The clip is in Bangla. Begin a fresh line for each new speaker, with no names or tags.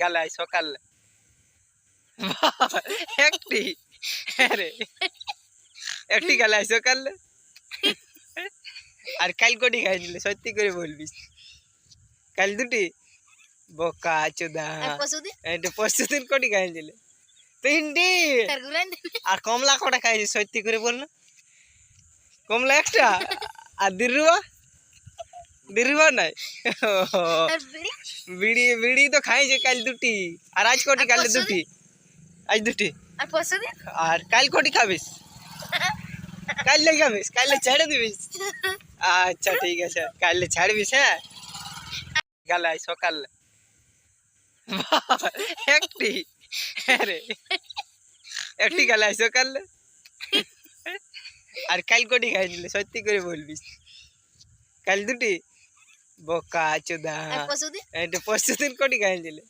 গালাই সকাল একটি আরে একটি গালাই সকাল আর কাল কোটি খাইছিলে সত্যি করে বলবি কাল দুটি বোকা চোদা এটা পরশুদিন কোটি খাইছিলে তিনটি আর কমলা কটা খাইছি সত্যি করে বল না কমলা একটা আর দিরুয়া নাই বিড়ি বিড়ি তো খাইছে কাল দুটি আর আজ কোটি কাল দুটি আজ দুটি আর কাল কোটি খাবিস কাইলে খাবিস কাইলে ছেড়ে দিবিস আচ্ছা ঠিক আছে কাইলে ছাড়বিস হ্যাঁ গালাই সকাল একটি আরে একটি গালাই সকাল আর কাল কোটি খাইছিলে সত্যি করে বলবি কাল দুটি বোকা চোদা এটা পরশুদিন কোটি খাইছিলে